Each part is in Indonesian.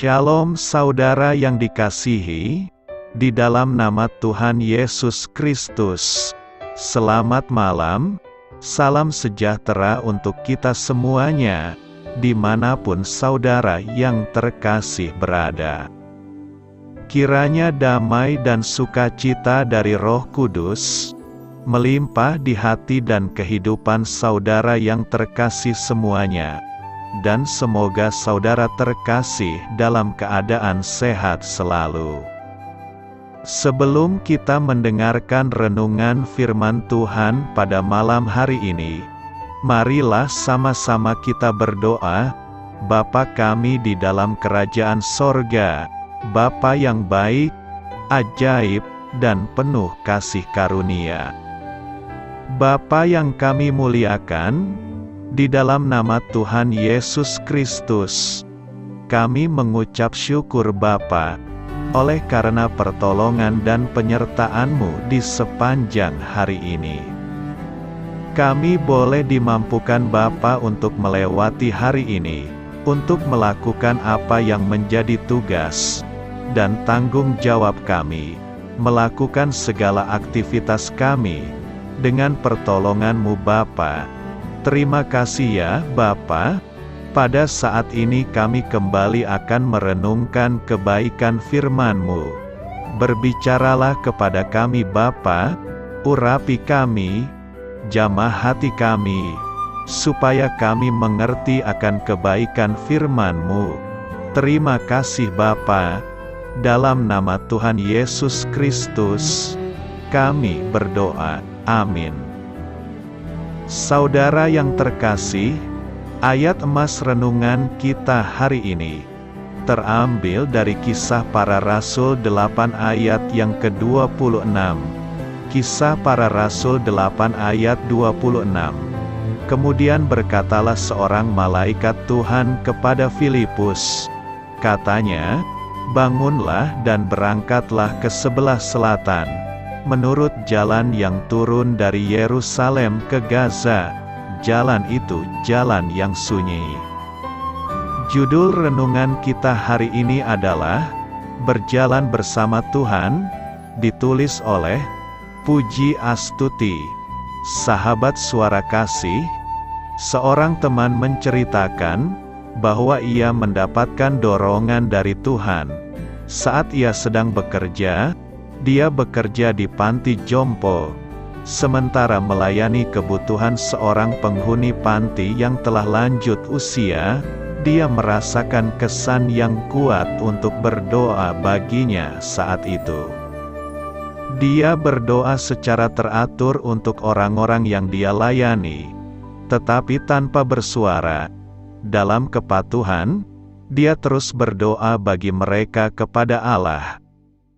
Shalom saudara yang dikasihi, di dalam nama Tuhan Yesus Kristus. Selamat malam, salam sejahtera untuk kita semuanya, dimanapun saudara yang terkasih berada. Kiranya damai dan sukacita dari Roh Kudus melimpah di hati dan kehidupan saudara yang terkasih semuanya. Dan semoga saudara terkasih dalam keadaan sehat selalu. Sebelum kita mendengarkan renungan firman Tuhan pada malam hari ini, marilah sama-sama kita berdoa. Bapa kami di dalam kerajaan sorga, Bapa yang baik, ajaib, dan penuh kasih karunia. Bapa yang kami muliakan, di dalam nama Tuhan Yesus Kristus, kami mengucap syukur Bapa, oleh karena pertolongan dan penyertaan-Mu di sepanjang hari ini. Kami boleh dimampukan Bapa untuk melewati hari ini, untuk melakukan apa yang menjadi tugas dan tanggung jawab kami, melakukan segala aktivitas kami, dengan pertolongan-Mu Bapa. Terima kasih ya Bapa. Pada saat ini kami kembali akan merenungkan kebaikan firman-Mu. Berbicaralah kepada kami Bapa, urapi kami, jamah hati kami, supaya kami mengerti akan kebaikan firman-Mu. Terima kasih Bapa. Dalam nama Tuhan Yesus Kristus, kami berdoa. Amin. Saudara yang terkasih, ayat emas renungan kita hari ini terambil dari Kisah Para Rasul 8 ayat yang ke-26. Kisah Para Rasul 8 ayat 26. Kemudian berkatalah seorang malaikat Tuhan kepada Filipus, katanya, "Bangunlah dan berangkatlah ke sebelah selatan, menurut jalan yang turun dari Yerusalem ke Gaza. Jalan itu jalan yang sunyi." Judul renungan kita hari ini adalah Berjalan Bersama Tuhan, ditulis oleh Puji Astuti. Sahabat Suara Kasih, seorang teman menceritakan bahwa ia mendapatkan dorongan dari Tuhan. Saat ia sedang bekerja, dia bekerja di panti jompo, sementara melayani kebutuhan seorang penghuni panti yang telah lanjut usia. Dia merasakan kesan yang kuat untuk berdoa baginya saat itu. Dia berdoa secara teratur untuk orang-orang yang dia layani, tetapi tanpa bersuara. Dalam kepatuhan, dia terus berdoa bagi mereka kepada Allah.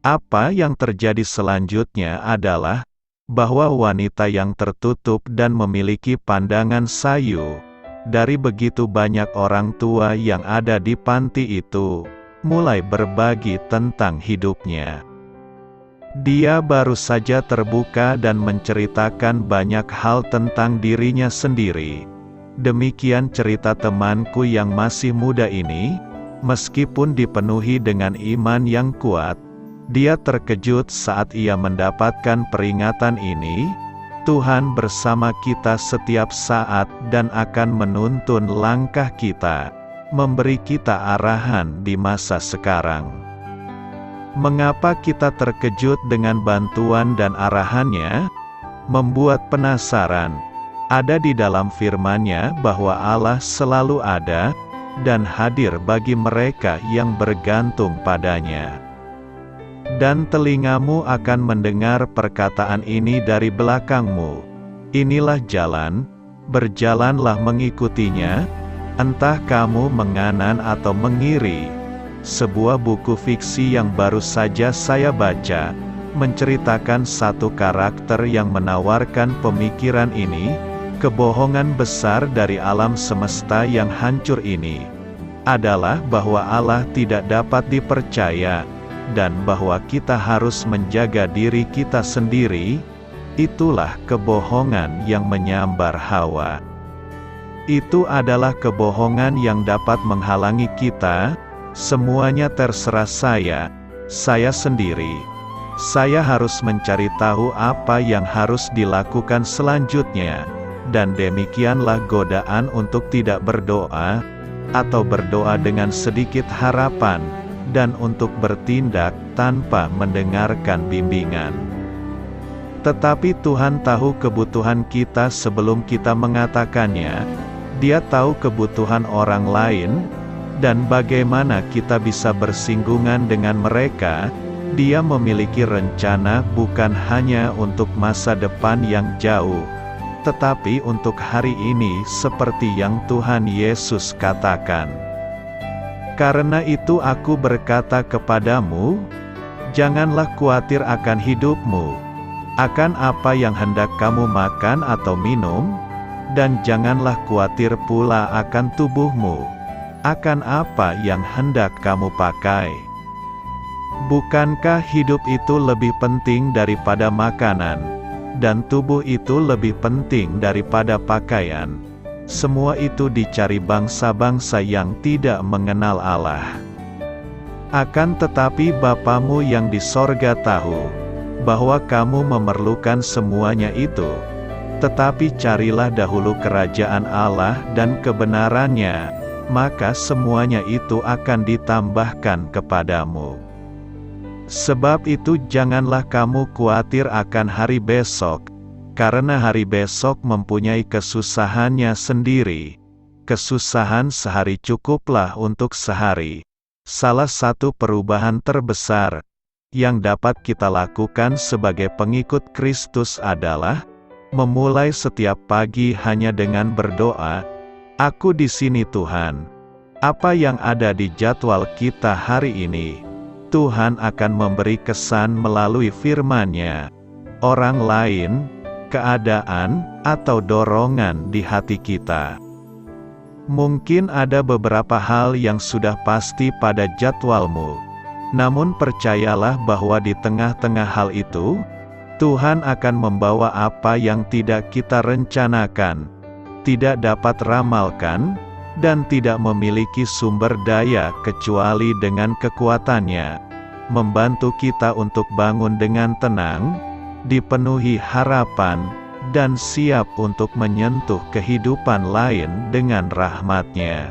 Apa yang terjadi selanjutnya adalah bahwa wanita yang tertutup dan memiliki pandangan sayu dari begitu banyak orang tua yang ada di panti itu mulai berbagi tentang hidupnya. Dia baru saja terbuka dan menceritakan banyak hal tentang dirinya sendiri. Demikian cerita temanku yang masih muda ini. Meskipun dipenuhi dengan iman yang kuat, dia terkejut saat ia mendapatkan peringatan ini. Tuhan bersama kita setiap saat dan akan menuntun langkah kita, memberi kita arahan di masa sekarang. Mengapa kita terkejut dengan bantuan dan arahannya? Membuat penasaran. Ada di dalam firman-Nya bahwa Allah selalu ada dan hadir bagi mereka yang bergantung padanya. Dan telingamu akan mendengar perkataan ini dari belakangmu. Inilah jalan, berjalanlah mengikutinya, entah kamu menganan atau mengiri. Sebuah buku fiksi yang baru saja saya baca, menceritakan satu karakter yang menawarkan pemikiran ini. Kebohongan besar dari alam semesta yang hancur ini adalah bahwa Allah tidak dapat dipercaya, dan bahwa kita harus menjaga diri kita sendiri. Itulah kebohongan yang menyambar Hawa. Itu adalah kebohongan yang dapat menghalangi kita Semuanya terserah saya sendiri. Saya harus mencari tahu apa yang harus dilakukan selanjutnya, dan demikianlah godaan untuk tidak berdoa, atau berdoa dengan sedikit harapan, dan untuk bertindak tanpa mendengarkan bimbingan. Tetapi Tuhan tahu kebutuhan kita sebelum kita mengatakannya. Dia tahu kebutuhan orang lain, dan bagaimana kita bisa bersinggungan dengan mereka. Dia memiliki rencana bukan hanya untuk masa depan yang jauh, tetapi untuk hari ini seperti yang Tuhan Yesus katakan. Karena itu aku berkata kepadamu, janganlah khawatir akan hidupmu, akan apa yang hendak kamu makan atau minum, dan janganlah khawatir pula akan tubuhmu, akan apa yang hendak kamu pakai. Bukankah hidup itu lebih penting daripada makanan, dan tubuh itu lebih penting daripada pakaian? Semua itu dicari bangsa-bangsa yang tidak mengenal Allah. Akan tetapi Bapamu yang di sorga tahu bahwa kamu memerlukan semuanya itu. Tetapi carilah dahulu kerajaan Allah dan kebenarannya, maka semuanya itu akan ditambahkan kepadamu. Sebab itu janganlah kamu khawatir akan hari besok, karena hari besok mempunyai kesusahannya sendiri. Kesusahan sehari cukuplah untuk sehari. Salah satu perubahan terbesar yang dapat kita lakukan sebagai pengikut Kristus adalah memulai setiap pagi hanya dengan berdoa, "Aku di sini Tuhan. Apa yang ada di jadwal kita hari ini?" Tuhan akan memberi kesan melalui firman-Nya, orang lain, keadaan, atau dorongan di hati kita. Mungkin ada beberapa hal yang sudah pasti pada jadwalmu, namun percayalah bahwa di tengah-tengah hal itu, Tuhan akan membawa apa yang tidak kita rencanakan, tidak dapat ramalkan, dan tidak memiliki sumber daya kecuali dengan kekuatannya, membantu kita untuk bangun dengan tenang, dipenuhi harapan, dan siap untuk menyentuh kehidupan lain dengan rahmat-Nya.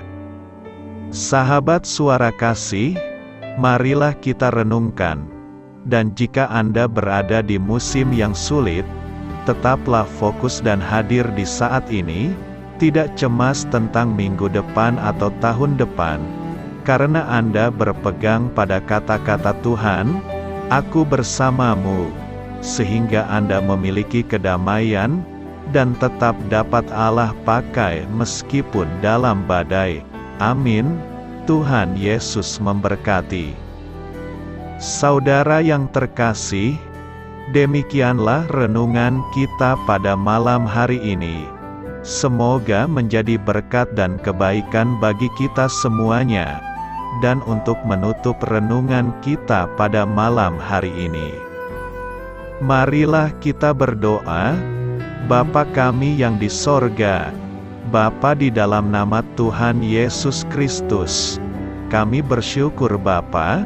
Sahabat suara kasih, marilah kita renungkan, dan jika Anda berada di musim yang sulit, tetaplah fokus dan hadir di saat ini, tidak cemas tentang minggu depan atau tahun depan, karena Anda berpegang pada kata-kata Tuhan, "Aku bersamamu," sehingga Anda memiliki kedamaian, dan tetap dapat Allah pakai meskipun dalam badai. Amin. Tuhan Yesus memberkati. Saudara yang terkasih, demikianlah renungan kita pada malam hari ini. Semoga menjadi berkat dan kebaikan bagi kita semuanya. Dan untuk menutup renungan kita pada malam hari ini, marilah kita berdoa. Bapa kami yang di sorga, Bapa di dalam nama Tuhan Yesus Kristus, kami bersyukur Bapa,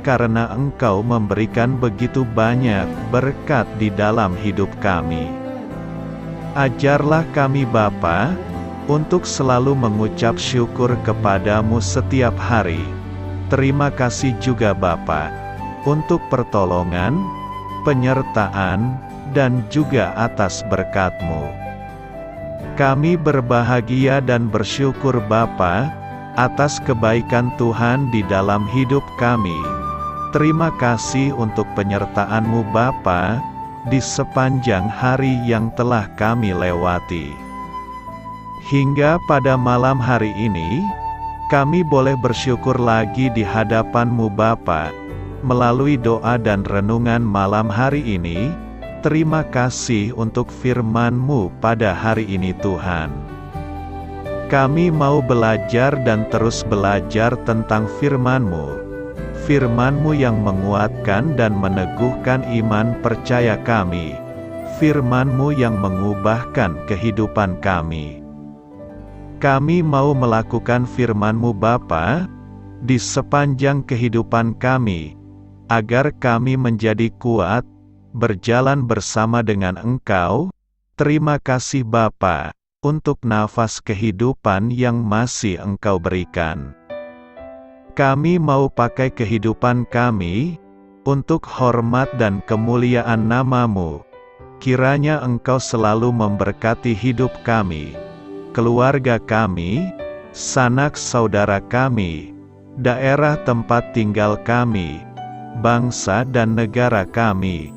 karena Engkau memberikan begitu banyak berkat di dalam hidup kami. Ajarlah kami Bapa, untuk selalu mengucap syukur kepadamu setiap hari. Terima kasih juga Bapa, untuk pertolongan, penyertaan, dan juga atas berkat-Mu. Kami berbahagia dan bersyukur Bapa, atas kebaikan Tuhan di dalam hidup kami. Terima kasih untuk penyertaan-Mu Bapa, di sepanjang hari yang telah kami lewati. Hingga pada malam hari ini, kami boleh bersyukur lagi di hadapan-Mu Bapa, melalui doa dan renungan malam hari ini. Terima kasih untuk firman-Mu pada hari ini Tuhan. Kami mau belajar dan terus belajar tentang firman-Mu. Firman-Mu yang menguatkan dan meneguhkan iman percaya kami. Firman-Mu yang mengubahkan kehidupan kami. Kami mau melakukan firman-Mu Bapa, di sepanjang kehidupan kami, agar kami menjadi kuat, berjalan bersama dengan Engkau. Terima kasih Bapa, untuk nafas kehidupan yang masih Engkau berikan. Kami mau pakai kehidupan kami, untuk hormat dan kemuliaan nama-Mu. Kiranya Engkau selalu memberkati hidup kami, keluarga kami, sanak saudara kami, daerah tempat tinggal kami, bangsa dan negara kami,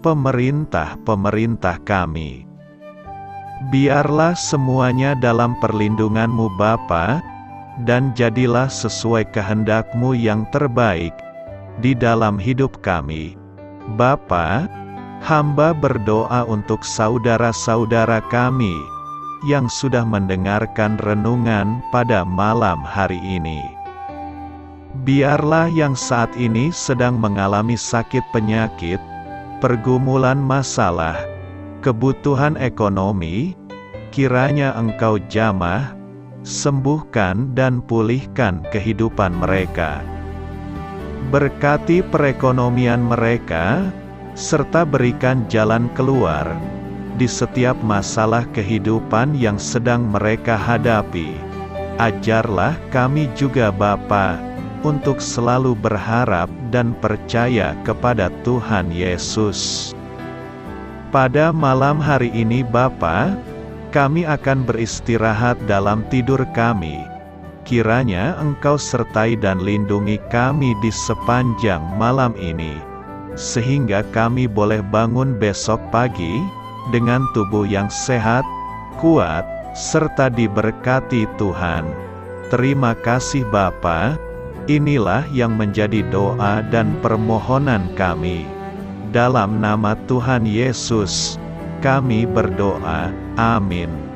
pemerintah-pemerintah kami. Biarlah semuanya dalam perlindungan-Mu Bapa, dan jadilah sesuai kehendak-Mu yang terbaik, di dalam hidup kami. Bapa, hamba berdoa untuk saudara-saudara kami, yang sudah mendengarkan renungan pada malam hari ini. Biarlah yang saat ini sedang mengalami sakit penyakit, pergumulan masalah, kebutuhan ekonomi, kiranya Engkau jamah, sembuhkan dan pulihkan kehidupan mereka. Berkati perekonomian mereka, serta berikan jalan keluar, di setiap masalah kehidupan yang sedang mereka hadapi. Ajarlah kami juga Bapa, untuk selalu berharap dan percaya kepada Tuhan Yesus. Pada malam hari ini Bapa, kami akan beristirahat dalam tidur kami. Kiranya Engkau sertai dan lindungi kami di sepanjang malam ini, sehingga kami boleh bangun besok pagi, dengan tubuh yang sehat, kuat, serta diberkati Tuhan. Terima kasih Bapa, inilah yang menjadi doa dan permohonan kami. Dalam nama Tuhan Yesus, kami berdoa. Amin.